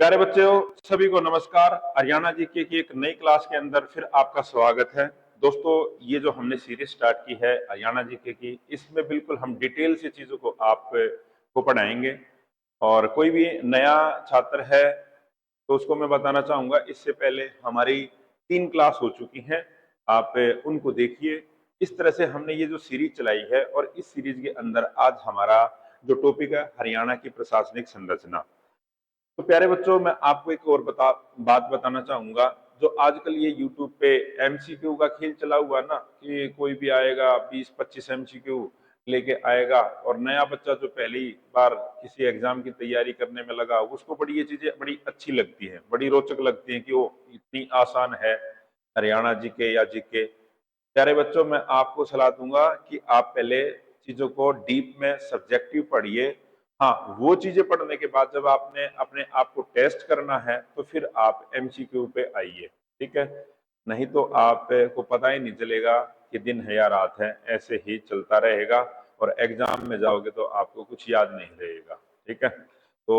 प्यारे बच्चों, सभी को नमस्कार। हरियाणा जीके की एक नई क्लास के अंदर फिर आपका स्वागत है। दोस्तों, ये जो हमने सीरीज स्टार्ट की है हरियाणा जीके की, इसमें बिल्कुल हम डिटेल से चीजों को आपको पढ़ाएंगे। और कोई भी नया छात्र है तो उसको मैं बताना चाहूंगा, इससे पहले हमारी 3 क्लास हो चुकी हैं, आप उनको देखिए। इस तरह से हमने ये जो सीरीज चलाई है, और इस सीरीज के अंदर आज हमारा जो टॉपिक है हरियाणा की प्रशासनिक संरचना। तो प्यारे बच्चों, मैं आपको एक और बात बताना चाहूंगा। जो आजकल ये यूट्यूब पे एमसीक्यू का खेल चला हुआ ना, कि कोई भी आएगा 20-25 एमसीक्यू लेके आएगा, और नया बच्चा जो पहली बार किसी एग्जाम की तैयारी करने में लगा, उसको बड़ी ये चीजें बड़ी अच्छी लगती हैं, बड़ी रोचक लगती हैं कि वो इतनी आसान है हरियाणा जीके या जीके। प्यारे बच्चों, मैं आपको सलाह दूंगा कि आप पहले चीजों को डीप में सब्जेक्टिव पढ़िए। हाँ, वो चीजें पढ़ने के बाद जब आपने अपने आप को टेस्ट करना है तो फिर आप एमसीक्यू पे आइए, ठीक है। नहीं तो आपको पता ही नहीं चलेगा कि दिन है या रात है, ऐसे ही चलता रहेगा, और एग्जाम में जाओगे तो आपको कुछ याद नहीं रहेगा, ठीक है। तो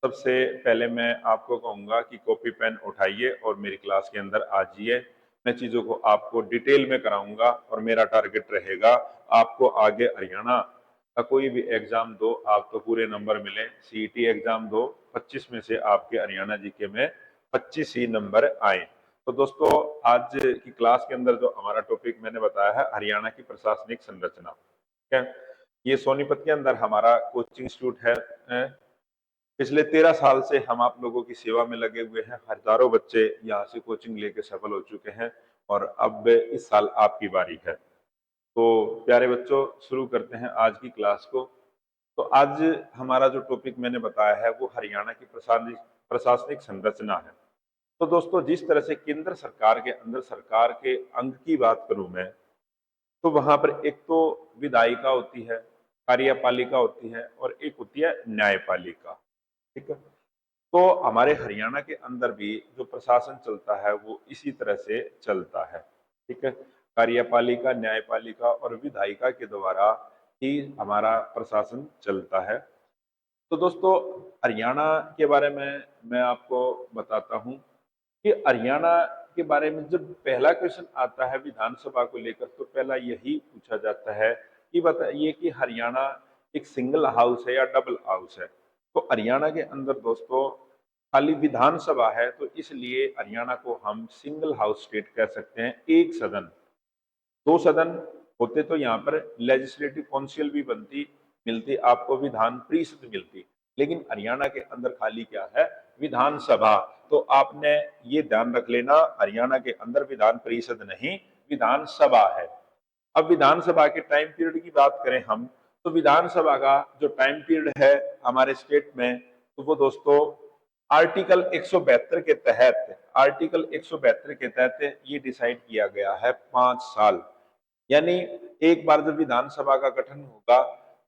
सबसे पहले मैं आपको कहूंगा कि कॉपी पेन उठाइए और मेरी क्लास के अंदर आ जाइए। मैं चीजों को आपको डिटेल में कराऊंगा, और मेरा टारगेट रहेगा आपको आगे हरियाणा का कोई भी एग्जाम दो, आपको पूरे नंबर मिले। सीईटी एग्जाम दो, 25 में से आपके हरियाणा जीके में 25 ही नंबर आए। तो दोस्तों, आज की क्लास के अंदर जो हमारा टॉपिक मैंने बताया है हरियाणा की प्रशासनिक संरचना, ठीक है। ये सोनीपत के अंदर हमारा कोचिंग इंस्टीट्यूट है। पिछले 13 साल से हम आप लोगों की सेवा में लगे हुए हैं। हजारों बच्चे यहाँ से कोचिंग लेके सफल हो चुके हैं, और अब इस साल आपकी बारी है। तो प्यारे बच्चों, शुरू करते हैं आज की क्लास को। तो आज हमारा जो टॉपिक मैंने बताया है वो हरियाणा की प्रशासनिक संरचना है। तो दोस्तों, जिस तरह से केंद्र सरकार के अंदर सरकार के अंग की बात करूं मैं, तो वहां पर एक तो विधायिका होती है, कार्यपालिका होती है, और एक होती है न्यायपालिका, ठीक है। तो हमारे हरियाणा के अंदर भी जो प्रशासन चलता है वो इसी तरह से चलता है, ठीक है। कार्यपालिका, न्यायपालिका और विधायिका के द्वारा ही हमारा प्रशासन चलता है। तो दोस्तों, हरियाणा के बारे में मैं आपको बताता हूं कि हरियाणा के बारे में जब पहला क्वेश्चन आता है विधानसभा को लेकर, तो पहला यही पूछा जाता है कि बताइए कि हरियाणा एक सिंगल हाउस है या डबल हाउस है। तो हरियाणा के अंदर दोस्तों खाली विधानसभा है, तो इसलिए हरियाणा को हम सिंगल हाउस स्टेट कह सकते हैं। एक सदन, 2 सदन होते तो यहाँ पर लेजिस्लेटिव काउंसिल भी बनती, मिलती आपको विधान परिषद मिलती। लेकिन हरियाणा के अंदर खाली क्या है, विधानसभा। तो आपने ये ध्यान रख लेना, हरियाणा के अंदर विधान परिषद नहीं, विधानसभा है। अब विधानसभा के टाइम पीरियड की बात करें हम, तो विधानसभा का जो टाइम पीरियड है हमारे स्टेट में, तो वो दोस्तों आर्टिकल 172 के तहत, आर्टिकल 172 के तहत ये डिसाइड किया गया है 5 साल। यानी एक बार जब विधानसभा का गठन होगा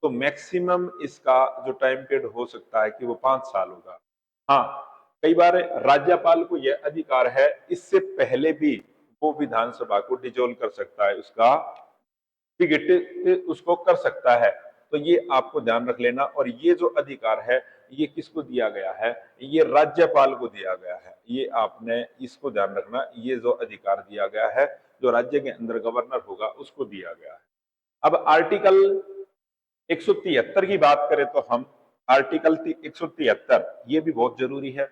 तो मैक्सिमम इसका जो टाइम पीरियड हो सकता है कि वो 5 साल होगा। हाँ, कई बार राज्यपाल को यह अधिकार है, इससे पहले भी वो विधानसभा को डिजोल्व कर सकता है, उसका टिकट उसको कर सकता है। तो ये आपको ध्यान रख लेना। और ये जो अधिकार है ये किसको दिया गया है, ये राज्यपाल को दिया गया है। ये आपने इसको ध्यान रखना, ये जो अधिकार दिया गया है, जो राज्य के अंदर गवर्नर होगा उसको दिया गया है। अब आर्टिकल 173 की बात करें तो हम, आर्टिकल 173 ये भी बहुत जरूरी है,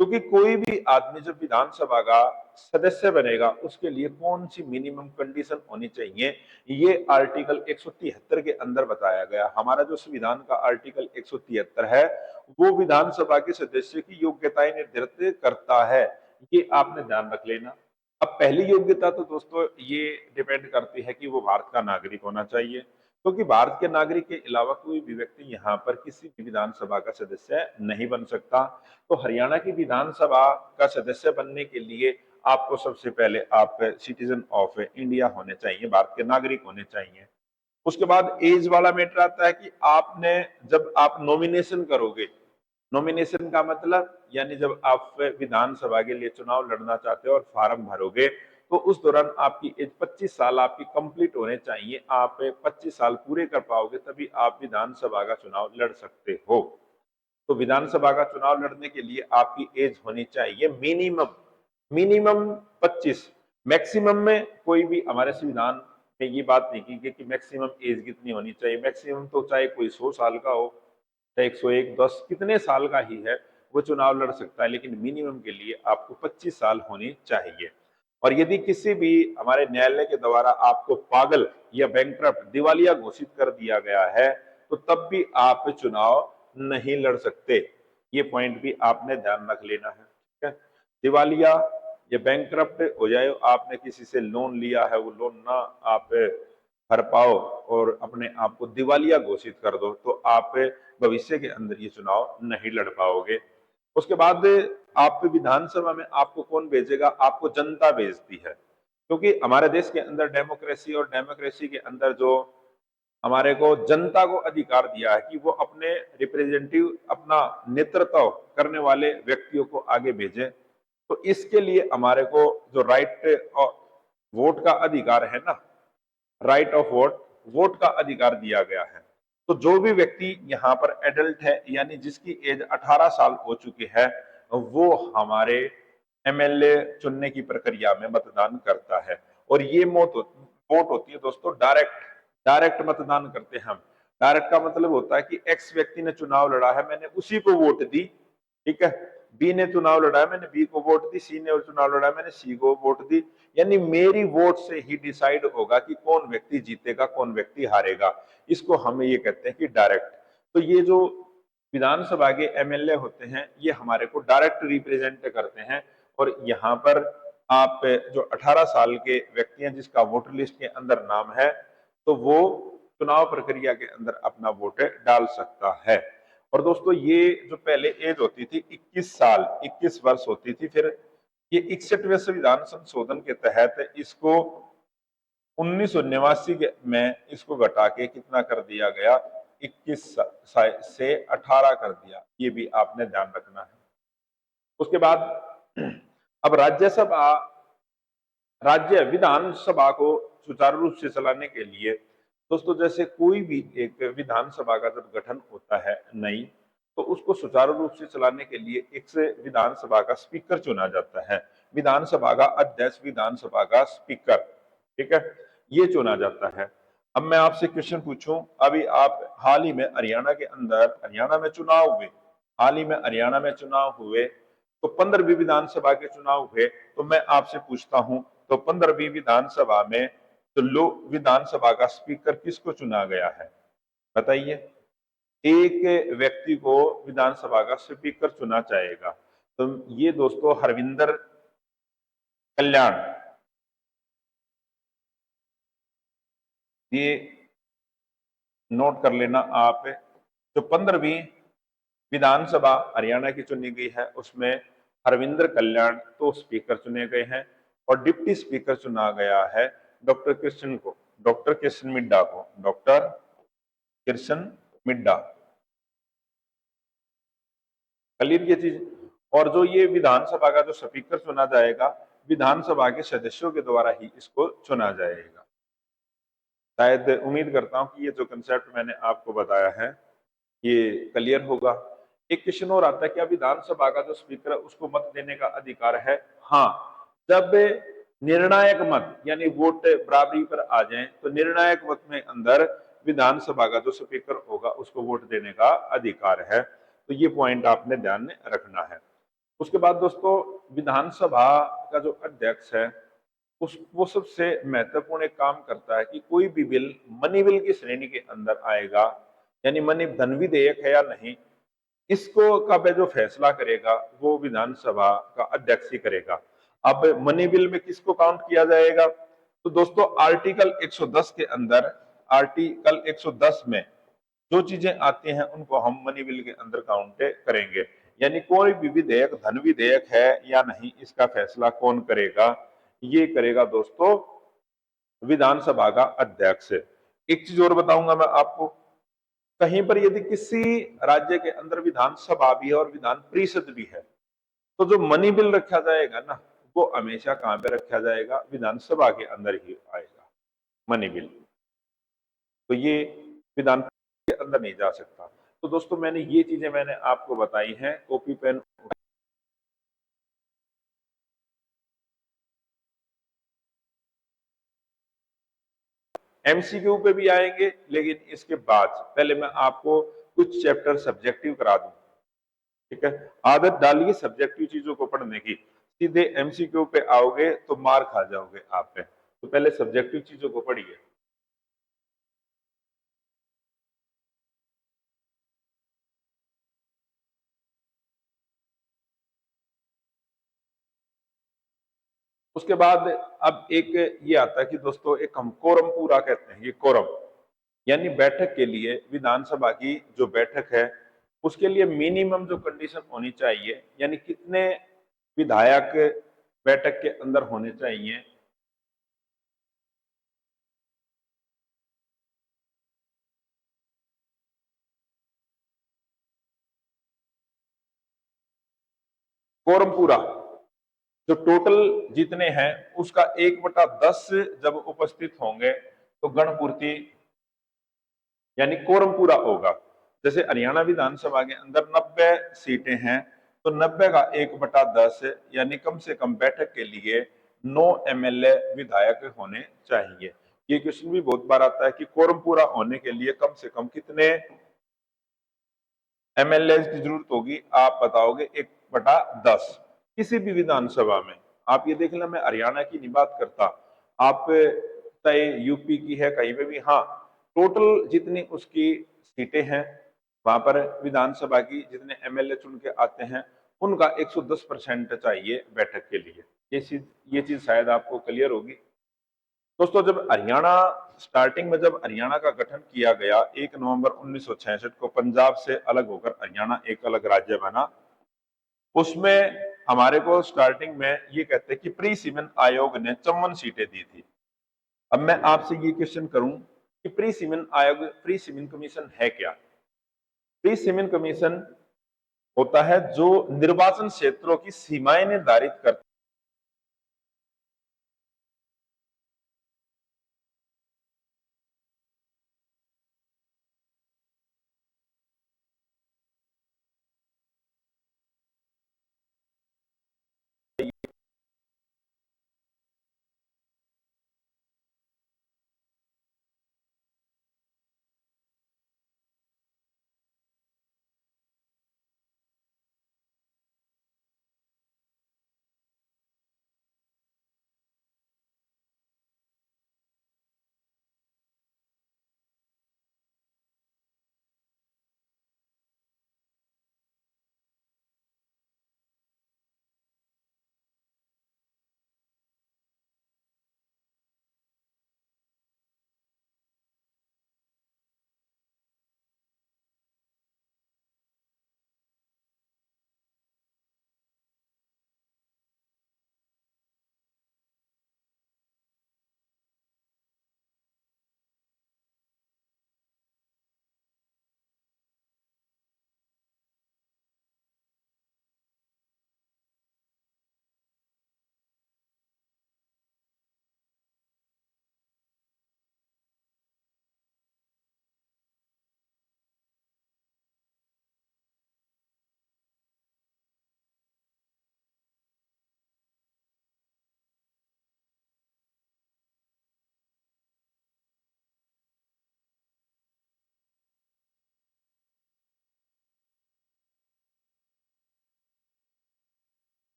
क्योंकि कोई भी आदमी जब विधानसभा का सदस्य बनेगा उसके लिए कौन सी मिनिमम कंडीशन होनी चाहिए, ये आर्टिकल 173 के अंदर बताया गया। हमारा जो संविधान का आर्टिकल 173 है वो विधानसभा के सदस्य की योग्यताएं निर्धारित करता है, ये आपने ध्यान रख लेना। अब पहली योग्यता तो दोस्तों ये डिपेंड करती है कि वो भारत का नागरिक होना चाहिए, क्योंकि भारत के नागरिक के अलावा कोई भी व्यक्ति यहाँ पर किसी भी विधानसभा का सदस्य नहीं बन सकता। तो हरियाणा की विधानसभा का सदस्य बनने के लिए आपको सबसे पहले आप सिटीजन ऑफ इंडिया होने चाहिए, भारत के नागरिक होने चाहिए। उसके बाद एज वाला मैटर आता है कि आपने, जब आप नॉमिनेशन करोगे, नॉमिनेशन का मतलब यानी जब आप विधानसभा के लिए चुनाव लड़ना चाहते हो और फॉर्म भरोगे, तो उस दौरान आपकी एज 25 साल आपकी कंप्लीट होने चाहिए। आप 25 साल पूरे कर पाओगे तभी आप विधानसभा का चुनाव लड़ सकते हो। तो विधानसभा का चुनाव लड़ने के लिए आपकी एज होनी चाहिए मिनिमम मिनिमम 25। मैक्सिमम में कोई भी हमारे संविधान में ये बात नहीं की गई कि मैक्सिमम एज कितनी होनी चाहिए। मैक्सिमम तो चाहे कोई 100 साल का हो, चाहे 101, 10 कितने साल का ही है वो चुनाव लड़ सकता है, लेकिन मिनिमम के लिए आपको 25 साल होनी चाहिए। और यदि किसी भी हमारे न्यायालय के द्वारा आपको पागल या बैंकक्रप्ट दिवालिया घोषित कर दिया गया है, तो तब भी आप चुनाव नहीं लड़ सकते। ये पॉइंट भी आपने ध्यान रख लेना है, ठीक है। दिवालिया या बैंकक्रप्ट हो जाए, आपने किसी से लोन लिया है, वो लोन ना आप भर पाओ और अपने आप को दिवालिया घोषित कर दो, तो आप भविष्य के अंदर ये चुनाव नहीं लड़ पाओगे। उसके बाद आप विधानसभा में आपको कौन भेजेगा? आपको जनता भेजती है, क्योंकि हमारे देश के अंदर डेमोक्रेसी और डेमोक्रेसी के अंदर जो हमारे को जनता को अधिकार दिया है कि वो अपने रिप्रेजेंटेटिव, अपना नेतृत्व करने वाले व्यक्तियों को आगे भेजे। तो इसके लिए हमारे को जो राइट और वोट का अधिकार है ना, राइट ऑफ वोट, वोट का अधिकार दिया गया है। तो जो भी व्यक्ति यहाँ पर एडल्ट है, यानी जिसकी एज 18 साल हो चुकी है, वो हमारे एमएलए चुनने की प्रक्रिया में मतदान करता है। और ये वोट होती है दोस्तों डायरेक्ट, डायरेक्ट मतदान करते हैं हम। डायरेक्ट का मतलब होता है कि एक्स व्यक्ति ने चुनाव लड़ा है, मैंने उसी को वोट दी, ठीक है। बी ने चुनाव लड़ा है, मैंने बी को वोट दी। सी ने चुनाव लड़ा है, मैंने सी को वोट दी। यानी मेरी वोट से ही डिसाइड होगा कि कौन व्यक्ति जीतेगा, कौन व्यक्ति हारेगा। इसको हम ये कहते हैं कि डायरेक्ट। तो ये जो विधानसभा के एमएलए होते हैं, ये हमारे को डायरेक्ट रिप्रेजेंट करते हैं। और यहाँ पर आप जो 18 साल के व्यक्ति हैं जिसका वोटर लिस्ट के अंदर नाम है, तो वो चुनाव प्रक्रिया के अंदर अपना वोट डाल सकता है। और दोस्तों ये जो पहले एज होती थी 21 साल, 21 वर्ष होती थी, फिर ये 61वें संविधान संशोधन के तहत इसको 1989 में इसको घटा के कितना कर दिया गया, 21 से 18 कर दिया। ये भी आपने ध्यान रखना है। उसके बाद अब राज्यसभा, राज्य विधानसभा को सुचारू रूप से चलाने के लिए दोस्तों, जैसे कोई भी एक विधानसभा का जब गठन होता है नई, तो उसको सुचारू रूप से चलाने के लिए एक से विधानसभा का स्पीकर चुना जाता है। विधानसभा का अध्यक्ष, विधानसभा का स्पीकर, ठीक है, ये चुना जाता है। अब मैं आपसे क्वेश्चन पूछूं, अभी आप हाल ही में हरियाणा के अंदर, हरियाणा में चुनाव हुए, हाल ही में हरियाणा में चुनाव हुए, तो 15वीं विधानसभा के चुनाव हुए। तो मैं आपसे पूछता हूं, तो 15वीं विधानसभा में तो लोक विधानसभा का स्पीकर किसको चुना गया है? बताइए। एक व्यक्ति को विधानसभा का स्पीकर चुना जाएगा। तो ये दोस्तों हरविंदर कल्याण, ये नोट कर लेना आप। जो 15वीं विधानसभा हरियाणा की चुनी गई है, उसमें हरविंदर कल्याण तो स्पीकर चुने गए हैं, और डिप्टी स्पीकर चुना गया है डॉक्टर कृष्ण को, डॉक्टर कृष्ण मिड्डा को, डॉक्टर कृष्ण मिड्डा। क्लियर ये चीज। और जो ये विधानसभा का जो स्पीकर चुना जाएगा, विधानसभा के सदस्यों के द्वारा ही इसको चुना जाएगा। शायद उम्मीद करता हूं कि ये जो कंसेप्ट मैंने आपको बताया है ये क्लियर होगा। एक क्वेश्चन और आता है, क्या विधानसभा का जो स्पीकर है उसको मत देने का अधिकार है? हाँ, जब निर्णायक मत यानी वोट बराबरी पर आ जाए, तो निर्णायक मत में अंदर विधानसभा का जो स्पीकर होगा उसको वोट देने का अधिकार है। तो ये पॉइंट आपने ध्यान में रखना है। उसके बाद दोस्तों विधानसभा का जो अध्यक्ष है उस वो सबसे महत्वपूर्ण एक काम करता है कि कोई भी बिल मनी बिल की श्रेणी के अंदर आएगा, यानी मनी धन विधेयक है या नहीं, इसको कब जो फैसला करेगा वो विधानसभा का अध्यक्ष ही करेगा। अब मनी बिल में किसको काउंट किया जाएगा? तो दोस्तों आर्टिकल 110 के अंदर, आर्टिकल 110 में जो चीजें आती हैं उनको हम मनी बिल के अंदर काउंट करेंगे। यानी कोई भी विधेयक धन विधेयक है या नहीं, इसका फैसला कौन करेगा? ये करेगा दोस्तों विधानसभा का अध्यक्ष। एक चीज और बताऊंगा मैं आपको, कहीं पर यदि किसी राज्य के अंदर विधानसभा भी है और विधान परिषद भी है, तो जो मनी बिल रखा जाएगा ना, वो हमेशा कहां पे रखा जाएगा? विधानसभा के अंदर ही आएगा मनी बिल। तो ये विधान के अंदर नहीं जा सकता। तो दोस्तों मैंने आपको बताई हैं, कॉपी पेन। एमसीक्यू पे भी आएंगे, लेकिन इसके बाद पहले मैं आपको कुछ चैप्टर सब्जेक्टिव करा दूं। ठीक है, आदत डालिए सब्जेक्टिव चीजों को पढ़ने की, सीधे एमसीक्यू पे आओगे तो मार खा जाओगे आप पे। तो पहले सब्जेक्टिव चीजों को पढ़िए। उसके बाद अब एक ये आता है कि दोस्तों, एक हम कोरम पूरा कहते हैं। ये कोरम यानी बैठक के लिए, विधानसभा की जो बैठक है उसके लिए मिनिमम जो कंडीशन होनी चाहिए, यानी कितने विधायक बैठक के अंदर होने चाहिए। कोरम पूरा जो टोटल जितने हैं उसका 1/10 जब उपस्थित होंगे तो गणपूर्ति यानी कोरम पूरा होगा। जैसे हरियाणा विधानसभा के अंदर 90 सीटें हैं, तो 90 का 1/10 यानी कम से कम बैठक के लिए 9 एमएलए विधायक होने चाहिए। ये क्वेश्चन भी बहुत बार आता है कि कोरम पूरा होने के लिए कम से कम कितने एमएलए की जरूरत होगी, आप बताओगे 1/10। किसी भी विधानसभा में आप ये देख लें, मैं हरियाणा की नहीं बात करता, आप चाहे यूपी की है कहीं पे भी, हाँ, टोटल जितनी उसकी सीटें हैं वहां पर विधानसभा की, जितने एमएलए चुन के आते हैं उनका 110% चाहिए बैठक के लिए। ये चीज शायद आपको क्लियर होगी। दोस्तों, जब हरियाणा का गठन किया गया 1 नवंबर 1966 को, पंजाब से अलग होकर हरियाणा एक अलग राज्य बना। उसमें हमारे को स्टार्टिंग में ये कहते हैं कि प्री सीमन आयोग ने 54 सीटें दी थी। अब मैं आपसे ये क्वेश्चन करूं कि प्री सीमन आयोग, प्री सीमन कमीशन है क्या? प्री सीमन कमीशन होता है जो निर्वाचन क्षेत्रों की सीमाएं निर्धारित करता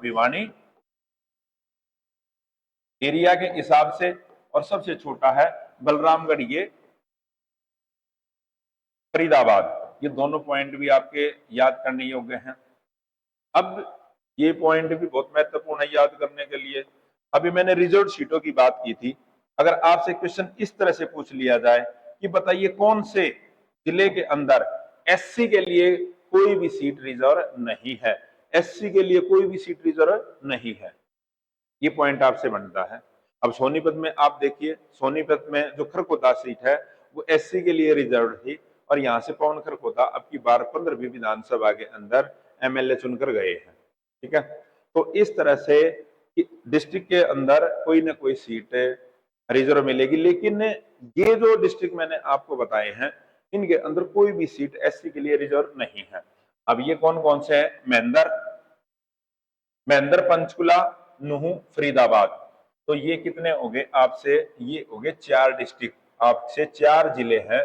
भिवानी एरिया के हिसाब से, और सबसे छोटा है बलरामगढ़, ये फरीदाबाद। ये दोनों पॉइंट भी आपके याद करने योग्य हैं। अब ये पॉइंट भी बहुत महत्वपूर्ण है याद करने के लिए। अभी मैंने रिजर्व सीटों की बात की थी। अगर आपसे क्वेश्चन इस तरह से पूछ लिया जाए कि बताइए कौन से जिले के अंदर एससी के लिए कोई भी सीट रिजर्व नहीं है, एससी के लिए कोई भी सीट रिजर्व नहीं है, ये पॉइंट आपसे बनता है। अब सोनीपत में आप देखिए, सोनीपत में जो खरखोदा सीट है वो एससी के लिए रिजर्व थी, और यहाँ से पवन खरखोदा अब की बार 15वीं विधानसभा के अंदर एमएलए चुनकर गए हैं। ठीक है, तो इस तरह से डिस्ट्रिक्ट के अंदर कोई ना कोई सीट रिजर्व मिलेगी, लेकिन ये जो डिस्ट्रिक्ट मैंने आपको बताए हैं इनके अंदर कोई भी सीट एससी के लिए रिजर्व नहीं है। अब ये कौन कौन से है? महेंद्र, पंचकुला, नुहू, फरीदाबाद। तो ये कितने हो गए आपसे? ये हो गए 4 डिस्ट्रिक्ट, आपसे 4 जिले हैं।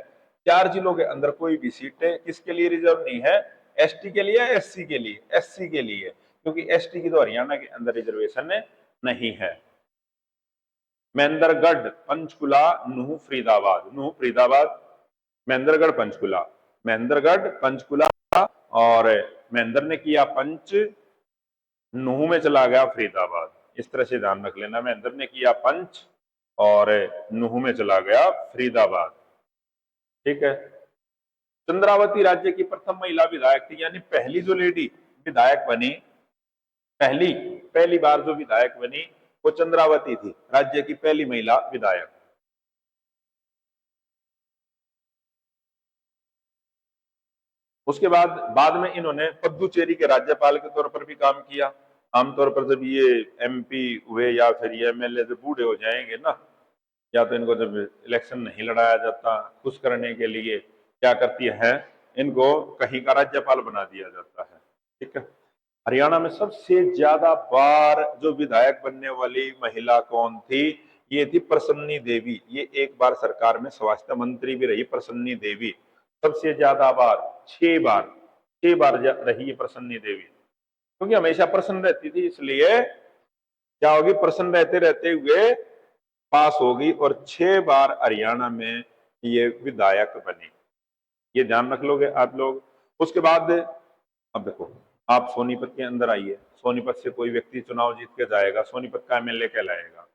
4 जिलों के अंदर कोई भी सीट किसके लिए रिजर्व नहीं है? एसटी के लिए, एससी के लिए? एससी के लिए, क्योंकि एसटी की तो हरियाणा के अंदर रिजर्वेशन नहीं है। महेंद्रगढ़, पंचकुला, नुहू, फरीदाबाद, नुहू, फरीदाबाद, महेंद्रगढ़, पंचकुला, महेंद्रगढ़, पंचकुला, और महेंद्र ने किया पंच, नुहू में चला गया फरीदाबाद। इस तरह से ध्यान रख लेना, महेंद्र ने किया पंच और नुहू में चला गया फरीदाबाद। ठीक है, चंद्रावती राज्य की प्रथम महिला विधायक थी, यानी पहली जो लेडी विधायक बनी, पहली पहली बार जो विधायक बनी वो चंद्रावती थी, राज्य की पहली महिला विधायक। उसके बाद में इन्होंने पुदुचेरी के राज्यपाल के तौर पर भी काम किया। आमतौर पर जब ये एमपी हुए या फिर ये एमएलए जब बूढ़े हो जाएंगे ना, या तो इनको जब इलेक्शन नहीं लड़ाया जाता, खुश करने के लिए क्या करती है, इनको कहीं का राज्यपाल बना दिया जाता है। ठीक है, हरियाणा में सबसे ज्यादा बार जो विधायक बनने वाली महिला कौन थी? ये थी प्रसन्नी देवी। ये एक बार सरकार में स्वास्थ्य मंत्री भी रही प्रसन्नी देवी, सबसे ज्यादा बार 6 बार, 6 बार रही है प्रसन्नी देवी, क्योंकि हमेशा प्रसन्न रहती थी, इसलिए क्या होगी, प्रसन्न रहते रहते हुए पास होगी, और 6 बार हरियाणा में ये विधायक बनी। ये ध्यान रख लोगे आप लोग। उसके बाद अब देखो, आप सोनीपत के अंदर आइए, सोनीपत से कोई व्यक्ति चुनाव जीत के जाएगा, सोनीपत का एमएलए कहलाएगा।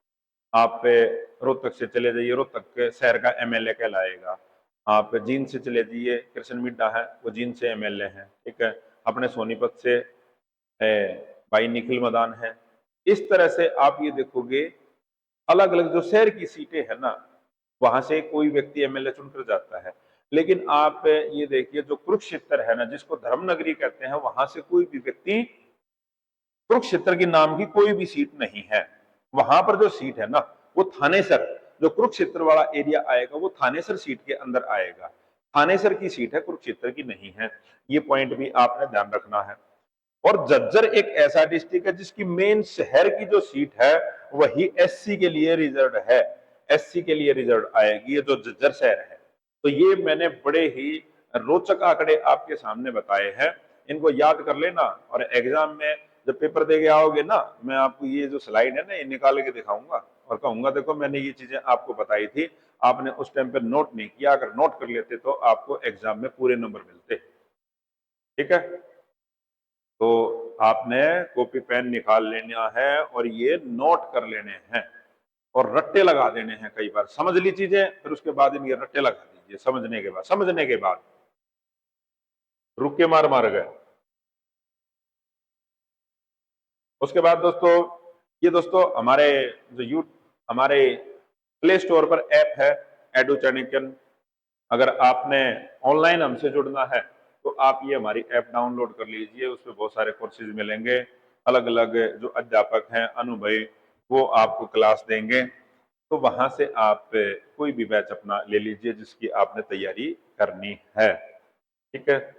आप रोहतक से चले जाइए, रोहतक के शहर का एमएलए कहलाएगा। आप जींद से चले जाइए, कृष्ण मिड्डा है, वो जींद से एमएलए हैं। ठीक है, अपने सोनीपत से भाई निखिल मदान है। इस तरह से आप ये देखोगे, अलग अलग जो शहर की सीटें है ना, वहां से कोई व्यक्ति एमएलए चुनकर जाता है। लेकिन आप ये देखिए, जो कुरुक्षेत्र है ना, जिसको धर्मनगरी कहते हैं, वहां से कोई भी व्यक्ति, कुरुक्षेत्र के नाम की कोई भी सीट नहीं है। वहां पर जो सीट है ना, वो थानेसर, जो कुरुक्षेत्र वाला एरिया आएगा वो थानेसर सीट के अंदर आएगा। थानेसर की सीट है, कुरुक्षेत्र की नहीं है। ये पॉइंट भी आपने ध्यान रखना है। और झज्जर एक ऐसा डिस्ट्रिक्ट है जिसकी मेन शहर की जो सीट है वही एससी के लिए रिजर्व है, एससी के लिए रिजर्व आएगी, ये जो झज्जर शहर है। तो ये मैंने बड़े ही रोचक आंकड़े आपके सामने बताए हैं, इनको याद कर लेना, और एग्जाम में जब पेपर दे के आओगे ना, मैं आपको ये जो स्लाइड है ना, ये निकाल के दिखाऊंगा और कहूंगा देखो मैंने ये चीजें आपको बताई थी, आपने उस टाइम पे नोट नहीं किया, अगर नोट कर लेते तो आपको एग्जाम में पूरे नंबर मिलते। ठीक है, तो आपने कॉपी पेन निकाल लेना है और ये नोट कर लेने हैं, और रट्टे लगा देने हैं। कई बार समझ ली चीजें, फिर उसके बाद इनके रट्टे लगा दीजिए। समझने के बाद रुक के मार मार गए। उसके बाद दोस्तों, ये दोस्तों हमारे जो हमारे प्ले स्टोर पर ऐप है एडू चाणक्यन। अगर आपने ऑनलाइन हमसे जुड़ना है तो आप ये हमारी ऐप डाउनलोड कर लीजिए, उसमें बहुत सारे कोर्सेज मिलेंगे, अलग अलग जो अध्यापक हैं, अनुभवी, वो आपको क्लास देंगे। तो वहां से आप कोई भी बैच अपना ले लीजिए जिसकी आपने तैयारी करनी है। ठीक है,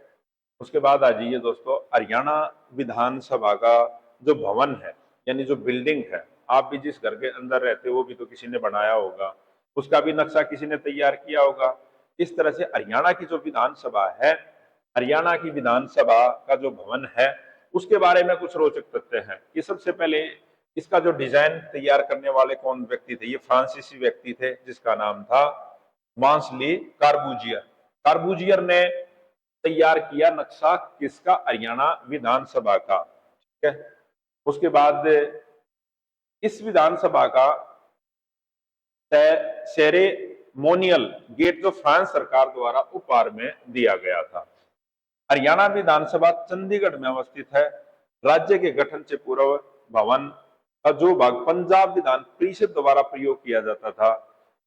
उसके बाद आ जाइए दोस्तों, हरियाणा विधानसभा का जो भवन है, यानी जो बिल्डिंग है, आप भी जिस घर के अंदर रहते हो वो भी तो किसी ने बनाया होगा, उसका भी नक्शा किसी ने तैयार किया होगा। इस तरह से हरियाणा की जो विधानसभा है, हरियाणा की विधानसभा का जो भवन है उसके बारे में कुछ रोचक तथ्य हैं कि सबसे पहले इसका जो डिजाइन तैयार करने वाले कौन व्यक्ति थे, ये फ्रांसीसी व्यक्ति थे जिसका नाम था मांसली कार्बूजियर। कार्बूजियर ने तैयार किया नक्शा किसका, हरियाणा विधानसभा का। ठीक है, उसके बाद इस विधानसभा का सेरेमोनियल गेट जो फ्रांस सरकार द्वारा उपहार में दिया गया था। हरियाणा विधानसभा चंडीगढ़ में अवस्थित है। राज्य के गठन से पूर्व भवन का जो भाग पंजाब विधान परिषद द्वारा प्रयोग किया जाता था।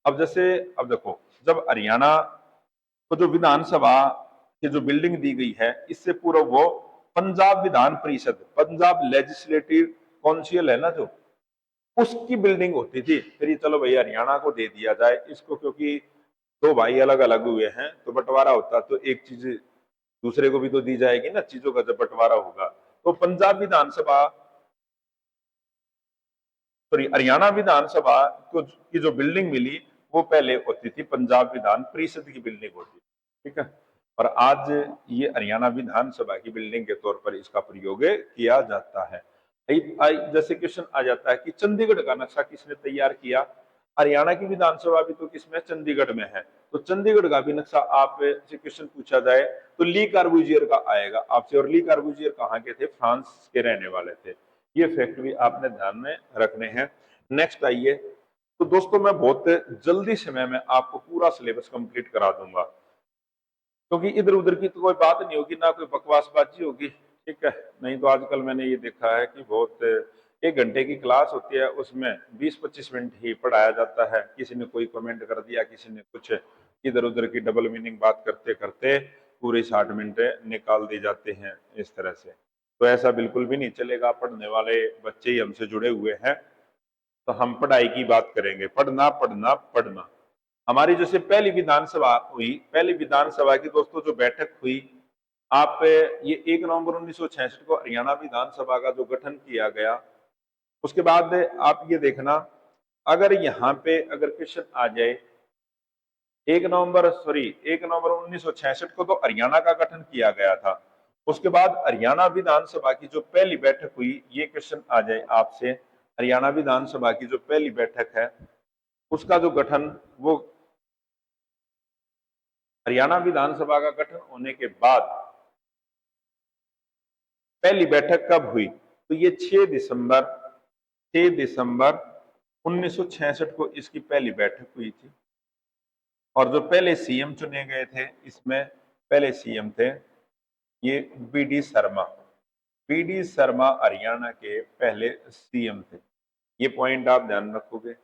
अब देखो, जब हरियाणा को जो विधानसभा की जो बिल्डिंग दी गई है, इससे पूर्व वो पंजाब विधान परिषद, पंजाब लेजिस्लेटिव काउंसिल है ना, जो उसकी बिल्डिंग होती थी। फिर ये चलो भाई हरियाणा को दे दिया जाए इसको, क्योंकि दो भाई अलग अलग हुए हैं तो बंटवारा होता तो एक चीज दूसरे को भी तो दी जाएगी ना, चीजों का जब बंटवारा होगा। तो पंजाब विधानसभा, सॉरी, हरियाणा विधानसभा को की जो बिल्डिंग मिली वो पहले होती थी पंजाब विधान परिषद की बिल्डिंग होती, ठीक है। और आज ये हरियाणा विधानसभा की बिल्डिंग के तौर पर इसका प्रयोग किया जाता है। जैसे क्वेश्चन आ जाता है कि चंडीगढ़ का नक्शा किसने तैयार किया। हरियाणा की विधानसभा भी तो किसमें, चंडीगढ़ में है। तो चंडीगढ़ का भी नक्शा आपसे क्वेश्चन पूछा जाए तो ली कार्बूजियर का आएगा आपसे। और ली कार्बूजियर कहाँ के थे, फ्रांस के रहने वाले थे। ये फैक्ट भी आपने ध्यान में रखने हैं। नेक्स्ट आइए। तो दोस्तों मैं बहुत जल्दी समय में आपको पूरा सिलेबस कंप्लीट करा दूंगा, क्योंकि इधर उधर की तो कोई बात नहीं होगी, ना कोई बकवासबाजी होगी, ठीक है। नहीं तो आजकल मैंने ये देखा है कि बहुत 1 घंटे की क्लास होती है, उसमें 20-25 मिनट ही पढ़ाया जाता है। किसी ने कोई कमेंट कर दिया, किसी ने कुछ, इधर उधर की डबल मीनिंग बात करते करते पूरे 60 मिनट निकाल दी जाते हैं इस तरह से। तो ऐसा बिल्कुल भी नहीं चलेगा। पढ़ने वाले बच्चे ही हमसे जुड़े हुए हैं, तो हम पढ़ाई की बात करेंगे, पढ़ना पढ़ना पढ़ना। हमारी जैसे पहली विधानसभा हुई, पहली विधानसभा की दोस्तों जो बैठक हुई, आप ये 1 नवंबर 1966 को हरियाणा विधानसभा का जो गठन किया गया। उसके बाद आप ये देखना, अगर यहाँ पे अगर क्वेश्चन आ जाए 1 नवंबर 1966 को तो हरियाणा का गठन किया गया था। उसके बाद हरियाणा विधानसभा की जो पहली बैठक हुई, ये क्वेश्चन आ जाए आपसे, हरियाणा विधानसभा की जो पहली बैठक है उसका जो गठन, वो हरियाणा विधानसभा का गठन होने के बाद पहली बैठक कब हुई, तो ये 6 दिसंबर 1966 को इसकी पहली बैठक हुई थी। और जो पहले सीएम चुने गए थे, इसमें पहले सीएम थे ये बीडी शर्मा। बीडी शर्मा हरियाणा के पहले सीएम थे, ये पॉइंट आप ध्यान रखोगे।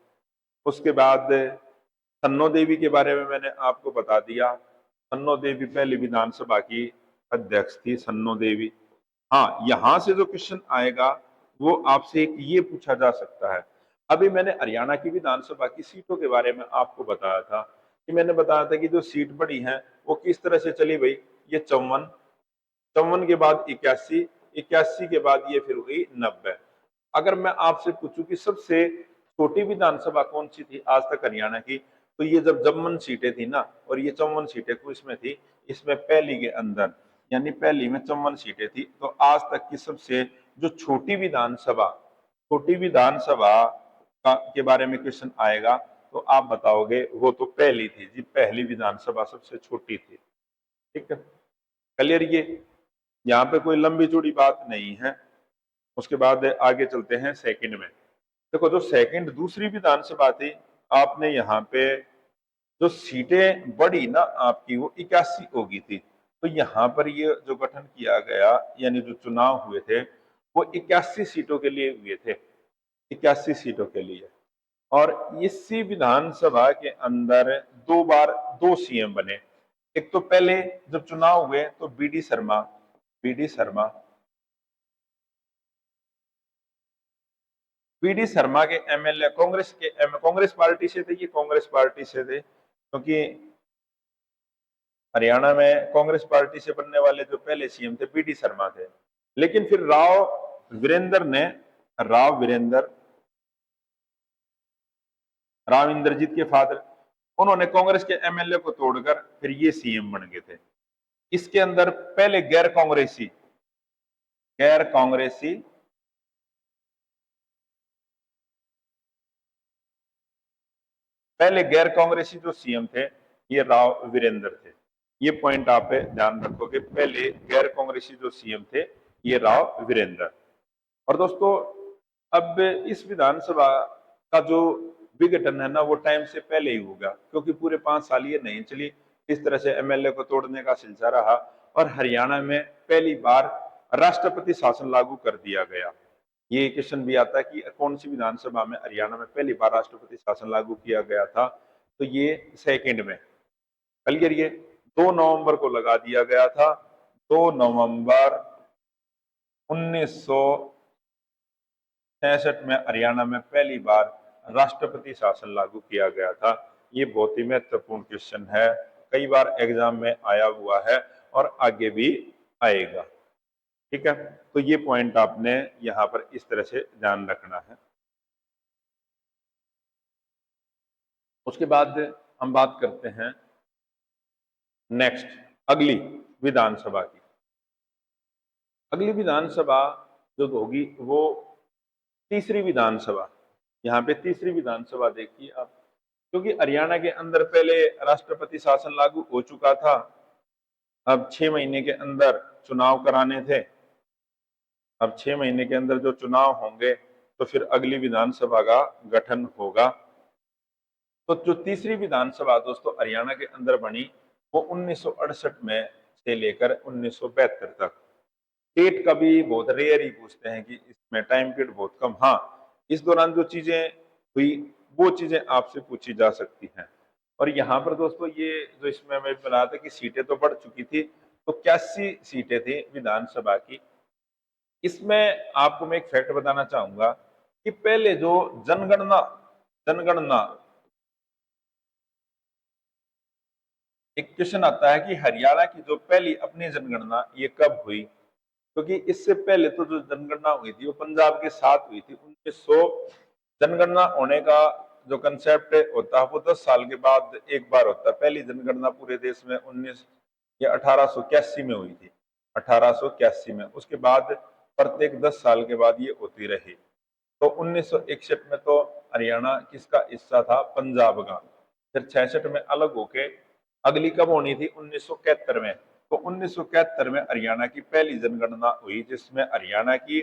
उसके बाद सन्नो देवी के बारे में मैंने आपको बता दिया। सन्नो देवी पहली विधानसभा की अध्यक्ष थी, सन्नो देवी। हाँ, यहां से जो क्वेश्चन आएगा वो आपसे एक ये पूछा जा सकता है। अभी मैंने हरियाणा की विधानसभा की सीटों के बारे में आपको बताया था कि मैंने बताया था कि जो सीट बढ़ी है वो किस तरह से चली भाई। ये 54, 54 के बाद 81, 81 के बाद ये फिर हुई 90। अगर मैं आपसे पूछूं कि सबसे छोटी विधानसभा कौन सी थी आज तक हरियाणा की, तो ये जब 54 सीटें थी ना, और ये 54 सीटें को इसमें थी, इसमें पहली के अंदर, यानी पहली में 54 सीटें थी। तो आज तक की सबसे जो छोटी विधानसभा, छोटी विधानसभा का के बारे में क्वेश्चन आएगा तो आप बताओगे वो तो पहली थी जी, पहली विधानसभा सबसे छोटी थी, ठीक है। क्लियर, ये यहाँ पे कोई लंबी चौड़ी बात नहीं है। उसके बाद आगे चलते हैं सेकंड में। देखो, जो सेकंड दूसरी विधानसभा थी, आपने यहाँ पे जो सीटें बढ़ी ना आपकी, वो 81 होगी थी। तो यहाँ पर ये जो गठन किया गया, यानी जो चुनाव हुए थे वो 81 सीटों के लिए हुए थे, 81 सीटों के लिए। और इसी विधानसभा के अंदर 2 बार 2 सीएम बने। एक तो पहले जब चुनाव हुए तो BD Sharma, BD Sharma, BD Sharma के एमएलए कांग्रेस पार्टी से थे, ये कांग्रेस पार्टी से थे, क्योंकि हरियाणा में कांग्रेस पार्टी से बनने वाले जो पहले सीएम थे बीडी शर्मा थे। लेकिन फिर राव वीरेंद्र, राव इंद्रजीत के फादर, उन्होंने कांग्रेस के एमएलए को तोड़कर फिर ये सीएम बन गए थे। इसके अंदर पहले गैर कांग्रेसी गैर कांग्रेसी पहले गैर कांग्रेसी जो सीएम थे ये राव वीरेंद्र थे। ये पॉइंट आप ध्यान रखोगे, पहले गैर कांग्रेसी जो सीएम थे ये राव वीरेंद्र। और दोस्तों अब इस विधानसभा का जो विघटन है ना वो टाइम से पहले ही होगा, क्योंकि पूरे 5 साल ये नहीं चली। इस तरह से एमएलए को तोड़ने का सिलसिला रहा और हरियाणा में पहली बार राष्ट्रपति शासन लागू कर दिया गया। ये क्वेश्चन भी आता है कि कौन सी विधानसभा में हरियाणा में पहली बार राष्ट्रपति शासन लागू किया गया था, तो ये सेकंड में। क्लियर, ये 2 नवंबर को लगा दिया गया था। 2 नवंबर 1966 में हरियाणा में पहली बार राष्ट्रपति शासन लागू किया गया था। ये बहुत ही महत्वपूर्ण क्वेश्चन है, कई बार एग्जाम में आया हुआ है और आगे भी आएगा। ठीक है, तो ये पॉइंट आपने यहां पर इस तरह से ध्यान रखना है। उसके बाद हम बात करते हैं नेक्स्ट अगली विधानसभा की। अगली विधानसभा जो होगी वो तीसरी विधानसभा। यहाँ पे तीसरी विधानसभा देखिए आप, क्योंकि हरियाणा के अंदर पहले राष्ट्रपति शासन लागू हो चुका था, अब 6 महीने के अंदर चुनाव कराने थे। अब 6 महीने के अंदर जो चुनाव होंगे तो फिर अगली विधानसभा का गठन होगा। तो जो तीसरी विधानसभा दोस्तों हरियाणा के अंदर बनी वो 1968 में से लेकर 1972 तक। डेट का भी बहुत रेयर ही पूछते हैं कि इसमें टाइम पीरियड बहुत कम। हाँ, इस दौरान जो चीजें हुई वो चीजें आपसे पूछी जा सकती हैं। और यहाँ पर दोस्तों ये जो इसमें मैं बता था कि सीटें तो बढ़ चुकी थी, तो 81 सीटें थी विधानसभा की। इसमें आपको मैं एक फैक्ट बताना चाहूंगा कि पहले जो जनगणना जनगणना एक क्वेश्चन आता है कि हरियाणा की जो पहली अपनी जनगणना ये कब हुई, क्योंकि इससे पहले तो जो जनगणना हुई थी वो पंजाब के साथ हुई थी 1900। जनगणना होने का जो कंसेप्ट होता है वो 10 साल के बाद एक बार होता है। पहली जनगणना पूरे देश में 19 या 1881 में हुई थी, 1881 में। उसके बाद प्रत्येक 10 साल के बाद ये होती रही। तो 1961 में तो हरियाणा किसका हिस्सा था, पंजाब का। फिर 66 में अलग होके अगली कब होनी थी, 1971 में। तो 1971 में हरियाणा की पहली जनगणना हुई, जिसमें हरियाणा की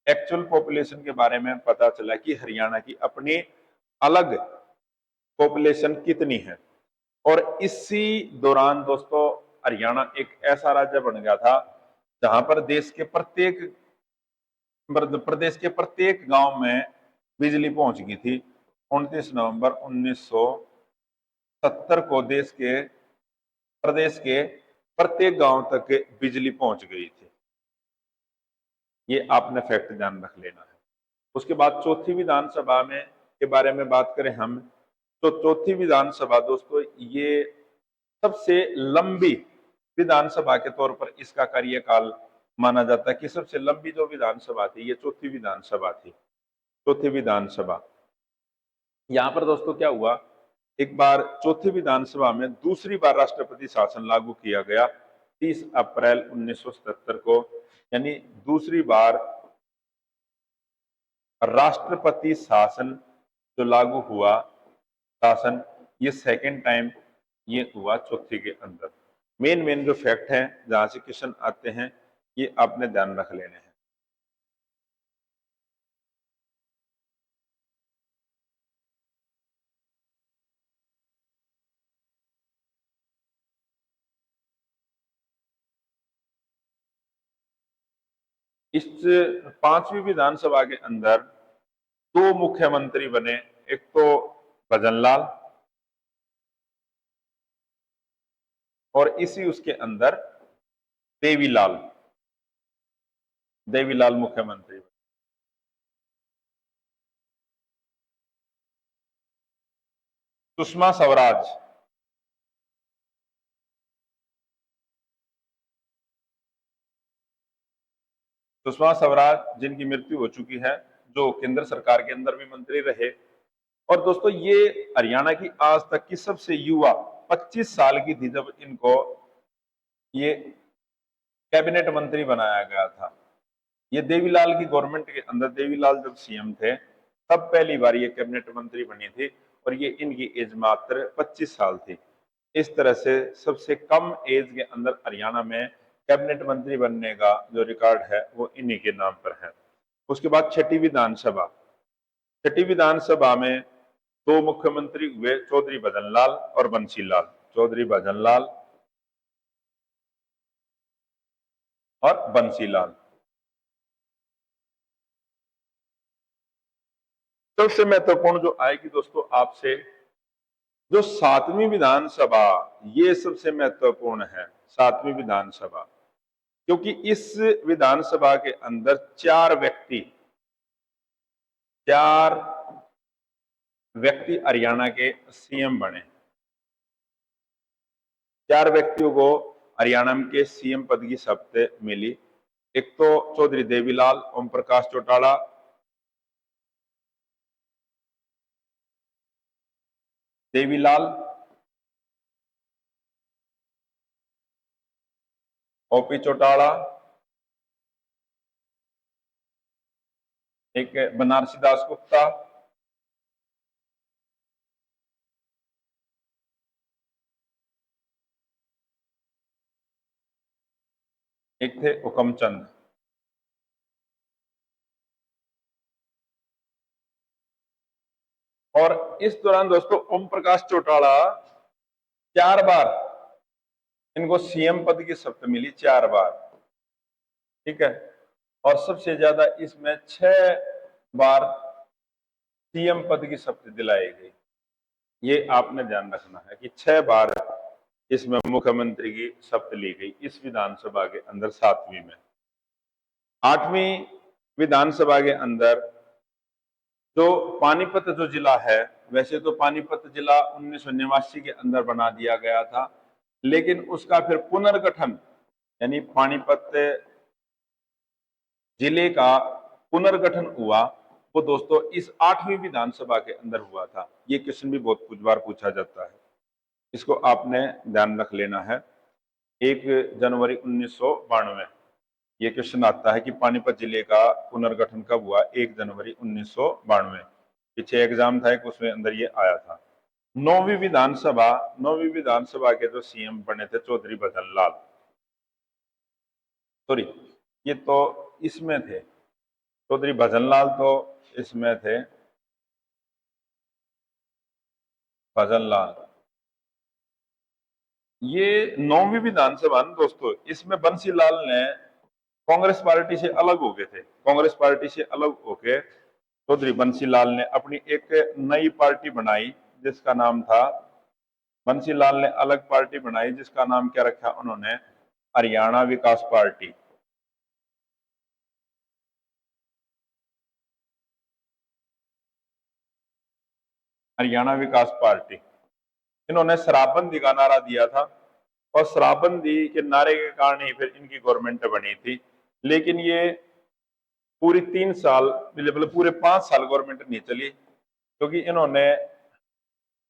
एक्चुअल पॉपुलेशन के बारे में पता चला कि हरियाणा की अपनी अलग पॉपुलेशन कितनी है। और इसी दौरान दोस्तों हरियाणा एक ऐसा राज्य बन गया था जहां पर प्रदेश के प्रत्येक गांव में बिजली पहुंच गई थी। 29 नवंबर 1970 को प्रदेश के प्रत्येक गांव तक बिजली पहुंच गई थी। ये आपने फैक्ट ध्यान रख लेना है। उसके बाद चौथी विधानसभा में के बारे में बात करें हम, तो चौथी विधानसभा दोस्तों ये सबसे लंबी विधानसभा के तौर पर इसका कार्यकाल माना जाता है कि सबसे लंबी जो विधानसभा थी ये चौथी विधानसभा थी। चौथी विधानसभा, यहाँ पर दोस्तों क्या हुआ, एक बार चौथी विधानसभा में दूसरी बार राष्ट्रपति शासन लागू किया गया 30 अप्रैल 1977 को। यानी दूसरी बार राष्ट्रपति शासन जो लागू हुआ शासन, ये सेकेंड टाइम ये हुआ चौथी के अंदर। मेन मेन जो फैक्ट है जहां से क्वेश्चन आते हैं ये आपने ध्यान रख लेने हैं। इस पांचवी विधानसभा के अंदर 2 मुख्यमंत्री बने, एक तो भजनलाल और इसी उसके अंदर देवीलाल। देवीलाल मुख्यमंत्री। सुषमा स्वराज, सुषमा स्वराज जिनकी मृत्यु हो चुकी है, जो केंद्र सरकार के अंदर भी मंत्री रहे। और दोस्तों ये हरियाणा की आज तक की सबसे युवा 25 साल की थी जब इनको ये कैबिनेट मंत्री बनाया गया था। ये देवीलाल की गवर्नमेंट के अंदर, देवीलाल जब सीएम थे तब पहली बार ये कैबिनेट मंत्री बनी थी, और ये इनकी एज मात्र 25 साल थी। इस तरह से सबसे कम एज के अंदर हरियाणा में कैबिनेट मंत्री बनने का जो रिकॉर्ड है वो इन्हीं के नाम पर है। उसके बाद छठी विधानसभा, छठी विधानसभा में दो मुख्यमंत्री हुए, चौधरी भजनलाल और बंसीलाल, चौधरी भजनलाल और बंसीलाल। सबसे महत्वपूर्ण जो आएगी दोस्तों आपसे, जो सातवीं विधानसभा, ये सबसे महत्वपूर्ण है, सातवीं विधानसभा, क्योंकि इस विधानसभा के अंदर चार व्यक्ति हरियाणा के सीएम बने। चार व्यक्तियों को हरियाणा के सीएम पद की शपथ मिली। एक तो चौधरी देवीलाल, ओम प्रकाश चौटाला, देवीलाल, ओपी चौटाला, एक बनारसी दास गुप्ता, एक थे हुकमचंद। और इस दौरान दोस्तों ओम प्रकाश चौटाला 4 बार, इनको सीएम पद की शपथ मिली, 4 बार, ठीक है। और सबसे ज्यादा इसमें 6 बार सीएम पद की शपथ दिलाई गई। ये आपने ध्यान रखना है कि 6 बार इसमें मुख्यमंत्री की शपथ ली गई इस विधानसभा के अंदर, सातवीं में। आठवीं विधानसभा के अंदर जो पानीपत जो जिला है, वैसे तो पानीपत जिला 1989 के अंदर बना दिया गया था, लेकिन उसका फिर पुनर्गठन, यानी पानीपत जिले का पुनर्गठन हुआ, वो दोस्तों इस आठवीं विधानसभा के अंदर हुआ था। ये क्वेश्चन भी बहुत कुछ बार पूछा जाता है, इसको आपने ध्यान रख लेना है। 1 जनवरी 1992 ये क्वेश्चन आता है कि पानीपत जिले का पुनर्गठन कब हुआ, 1 जनवरी 1992। पीछे एग्जाम था एक, उसमें अंदर ये आया था। नौवीं विधानसभा के जो सीएम बने थे चौधरी भजनलाल, सॉरी, ये तो इसमें थे, चौधरी भजनलाल तो इसमें थे, भजनलाल। ये नौवीं विधानसभा ना दोस्तों, इसमें बंसीलाल ने कांग्रेस पार्टी से अलग हो गए थे। कांग्रेस पार्टी से अलग होके चौधरी बंसीलाल ने अपनी एक नई पार्टी बनाई, जिसका नाम था, बंसीलाल ने अलग पार्टी बनाई जिसका नाम क्या रखा उन्होंने, हरियाणा विकास पार्टी। हरियाणा विकास पार्टी। इन्होंने शराबबंदी का नारा दिया था, और शराबबंदी के नारे के कारण ही फिर इनकी गवर्नमेंट बनी थी। लेकिन ये पूरी 3 साल, मतलब पूरे 5 साल गवर्नमेंट नहीं चली, क्योंकि इन्होंने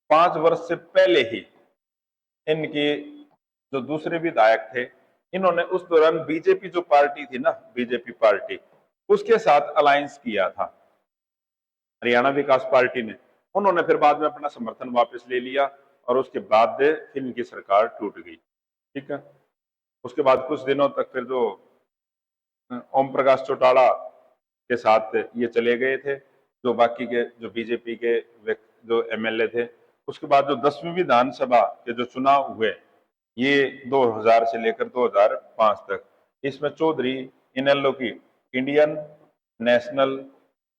5 वर्ष से पहले ही इनके जो दूसरे विधायक थे, इन्होंने उस दौरान बीजेपी जो पार्टी थी ना, बीजेपी पार्टी, उसके साथ अलायंस किया था हरियाणा विकास पार्टी ने। उन्होंने फिर बाद में अपना समर्थन वापस ले लिया, और उसके बाद फिर इनकी सरकार टूट गई, ठीक है। उसके बाद कुछ दिनों तक फिर जो ओम प्रकाश चौटाला के साथ ये चले गए थे, जो बाकी के जो बीजेपी के जो एमएलए थे। उसके बाद जो 10वीं विधानसभा के जो चुनाव हुए, ये 2000 से लेकर 2005 तक, इसमें चौधरी इनेलो की इंडियन नेशनल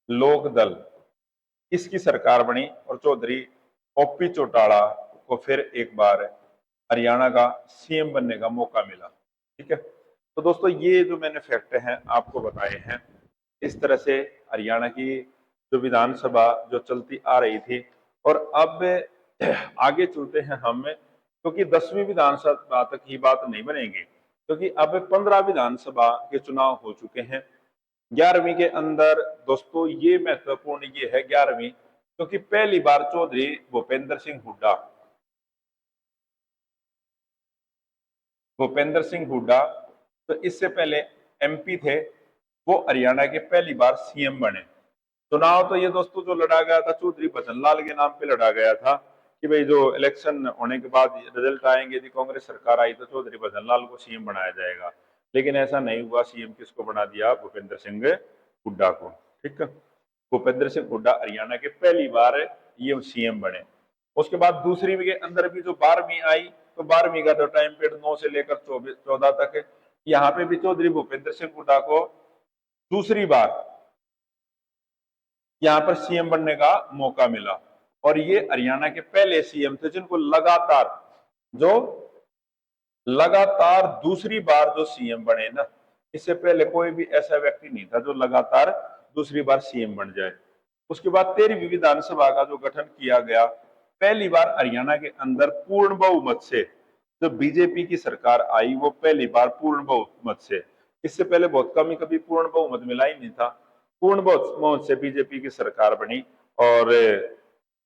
लोक दल, इसकी सरकार बनी, और चौधरी ओपी चौटाला को फिर एक बार हरियाणा का सीएम बनने का मौका मिला, ठीक है। तो दोस्तों ये जो मैंने फैक्ट हैं आपको बताए हैं, इस तरह से हरियाणा की जो विधानसभा जो चलती आ रही थी। और अब आगे चलते हैं हम, क्योंकि 10वीं विधानसभा तक ही बात नहीं बनेगी, क्योंकि अब 15 विधानसभा के चुनाव हो चुके हैं। 11वीं के अंदर दोस्तों ये महत्वपूर्ण ये है 11वीं, क्योंकि पहली बार चौधरी भूपेंद्र सिंह हुड्डा, तो इससे पहले एमपी थे वो हरियाणा के पहली बार सीएम बने। चुनाव तो ये दोस्तों जो लड़ा गया था चौधरी भजनलाल के नाम पे लड़ा गया था कि भाई जो इलेक्शन होने के बाद रिजल्ट आएंगे, यदि कांग्रेस सरकार आई तो चौधरी भजनलाल को सीएम बनाया जाएगा। लेकिन ऐसा नहीं हुआ। सीएम किसको बना दिया? भूपेंद्र सिंह हुड्डा को। ठीक है, भूपेंद्र सिंह हुड्डा हरियाणा के पहली बार ये सीएम बने। उसके बाद दूसरी के अंदर भी जो 12वीं आई, तो 12वीं का जो टाइम पीरियड 9 से लेकर 14 तक है, यहाँ पे भी चौधरी भूपेंद्र सिंह हुड्डा को दूसरी बार यहाँ पर सीएम बनने का मौका मिला। और ये हरियाणा के पहले सीएम थे जिनको लगातार दूसरी बार जो सीएम बने ना, इससे पहले कोई भी ऐसा व्यक्ति नहीं था जो लगातार दूसरी बार सीएम बन जाए। उसके बाद 13वीं विधानसभा का जो गठन किया गया, पहली बार हरियाणा के अंदर पूर्ण बहुमत से जो बीजेपी की सरकार आई, वो पहली बार पूर्ण बहुमत से। इससे पहले बहुत कम ही कभी पूर्ण बहुमत मिला ही नहीं था। पूर्ण बहुमत से बीजेपी की सरकार बनी और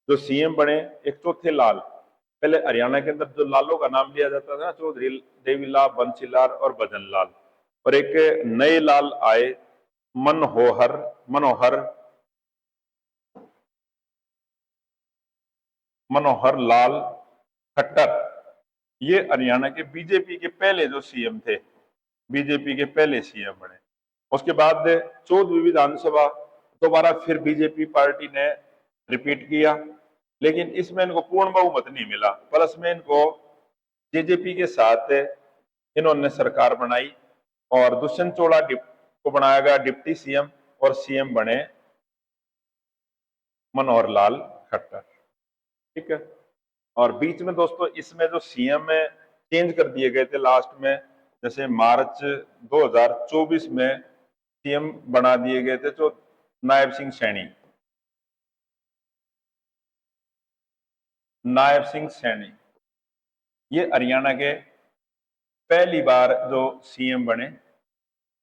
जो सीएम बने एक चौथे लाल। पहले हरियाणा के अंदर जो लालों का नाम लिया जाता था ना, चौधरी देवीलाल, बंसीलाल और भजनलाल, और एक नए लाल आए, मनोहर मनोहर मनोहर लाल खट्टर। ये हरियाणा के बीजेपी के पहले जो सीएम थे, बीजेपी के पहले सीएम बने। उसके बाद 14वीं विधानसभा दोबारा फिर बीजेपी पार्टी ने रिपीट किया, लेकिन इसमें इनको पूर्ण बहुमत नहीं मिला। प्लस में इनको जेजेपी के साथ इन्होंने सरकार बनाई और दुष्यंत चौटाला को बनाया गया डिप्टी सीएम और सीएम बने मनोहर लाल खट्टर। ठीक है, और बीच में दोस्तों इसमें जो सीएम है चेंज कर दिए गए थे लास्ट में। जैसे मार्च 2024 में सीएम बना दिए गए थे जो नायब सिंह सैनी। नायब सिंह सैनी ये हरियाणा के पहली बार जो सीएम बने।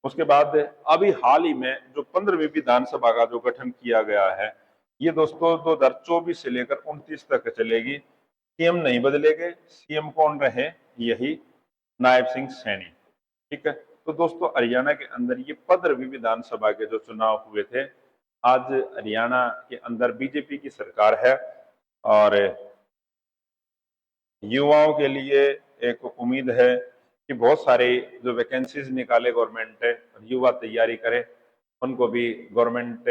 उसके बाद अभी हाल ही में जो 15वीं विधानसभा का जो गठन किया गया है, ये दोस्तों 2024 से लेकर 29 तक चलेगी। सीएम नहीं बदलेंगे, सीएम कौन रहे? यही नायब सिंह सैनी। ठीक है, तो दोस्तों हरियाणा के अंदर ये 15वीं विधानसभा के जो चुनाव हुए थे। आज हरियाणा के अंदर बीजेपी की सरकार है और युवाओं के लिए एक उम्मीद है कि बहुत सारे जो वैकेंसीज निकाले गवर्नमेंट, युवा तैयारी करें, उनको भी गवर्नमेंट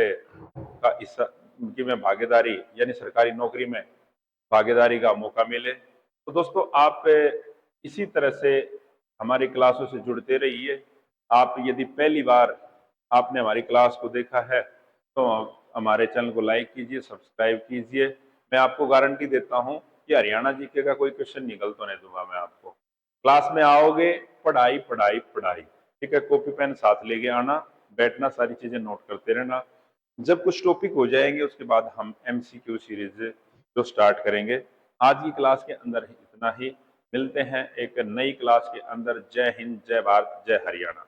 का हिस्सा, उनकी में भागीदारी यानी सरकारी नौकरी में भागीदारी का मौका मिले। तो दोस्तों आप इसी तरह से हमारी क्लासों से जुड़ते रहिए। आप यदि पहली बार आपने हमारी क्लास को देखा है तो हमारे चैनल को लाइक कीजिए, सब्सक्राइब कीजिए। मैं आपको गारंटी देता हूं कि हरियाणा जीके का कोई क्वेश्चन निकल तो नहीं दूंगा मैं आपको। क्लास में आओगे, पढ़ाई पढ़ाई पढ़ाई। ठीक है, कॉपी पेन साथ लेके आना, बैठना, सारी चीजें नोट करते रहना। जब कुछ टॉपिक हो जाएंगे उसके बाद हम MCQ सीरीज जो स्टार्ट करेंगे। आज की क्लास के अंदर इतना ही। मिलते हैं एक नई क्लास के अंदर। जय हिंद, जय भारत, जय हरियाणा।